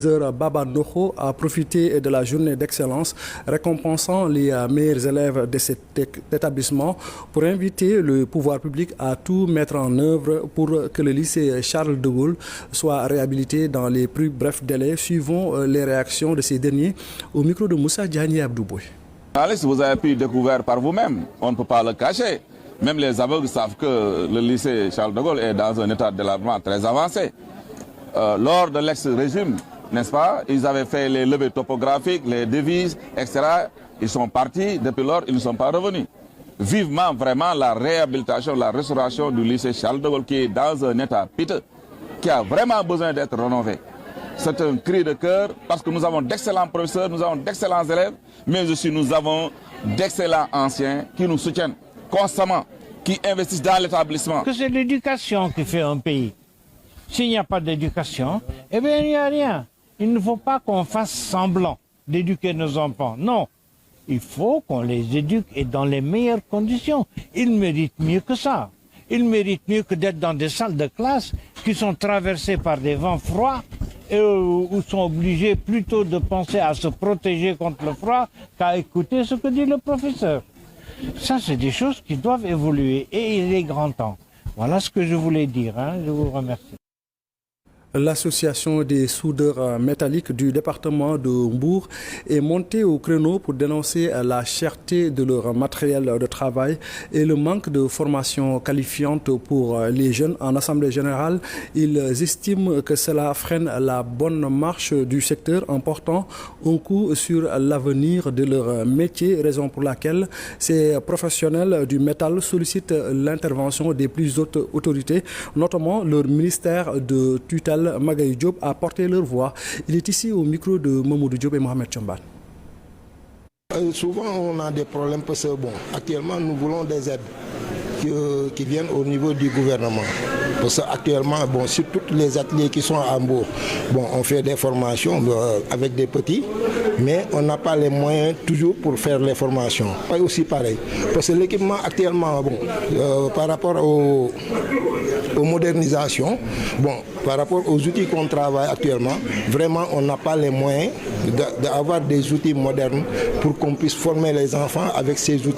Baba Nokho a profité de la journée d'excellence récompensant les meilleurs élèves de cet établissement pour inviter le pouvoir public à tout mettre en œuvre pour que le lycée Charles de Gaulle soit réhabilité dans les plus brefs délais. Suivons les réactions de ces derniers au micro de Moussa Diagne Abdouboy. Vous avez pu découvrir par vous-même, on ne peut pas le cacher. Même les aveugles savent que le lycée Charles de Gaulle est dans un état de développement très avancé. Lors de l'ex-régime, n'est-ce pas, ils avaient fait les levées topographiques, les devises, etc. Ils sont partis, depuis lors, ils ne sont pas revenus. Vivement vraiment la réhabilitation, la restauration du lycée Charles de Gaulle qui est dans un état piteux, qui a vraiment besoin d'être rénové. C'est un cri de cœur parce que nous avons d'excellents professeurs, nous avons d'excellents élèves, mais aussi nous avons d'excellents anciens qui nous soutiennent constamment, qui investissent dans l'établissement. Que c'est l'éducation qui fait un pays. S'il n'y a pas d'éducation, eh bien il n'y a rien. Il ne faut pas qu'on fasse semblant d'éduquer nos enfants. Non, il faut qu'on les éduque et dans les meilleures conditions. Ils méritent mieux que ça. Ils méritent mieux que d'être dans des salles de classe qui sont traversées par des vents froids et où sont obligés plutôt de penser à se protéger contre le froid qu'à écouter ce que dit le professeur. Ça, c'est des choses qui doivent évoluer et il est grand temps. Voilà ce que je voulais dire. Je vous remercie. L'association des soudeurs métalliques du département de Mbour est montée au créneau pour dénoncer la cherté de leur matériel de travail et le manque de formation qualifiante pour les jeunes. En assemblée générale, ils estiment que cela freine la bonne marche du secteur en portant un coup sur l'avenir de leur métier, raison pour laquelle ces professionnels du métal sollicitent l'intervention des plus hautes autorités, notamment leur ministère de tutelle. Magaye Diop a porté leur voix. Il est ici au micro de Mamoudou Diop et Mohamed Chamban. Souvent, on a des problèmes parce que, actuellement, nous voulons des aides qui viennent au niveau du gouvernement. Parce qu'actuellement, sur tous les ateliers qui sont à Hambourg, on fait des formations avec des petits, mais on n'a pas les moyens toujours pour faire les formations. Pas aussi pareil. Parce que l'équipement actuellement, par rapport aux modernisations, par rapport aux outils qu'on travaille actuellement, vraiment on n'a pas les moyens d'avoir des outils modernes pour qu'on puisse former les enfants avec ces outils.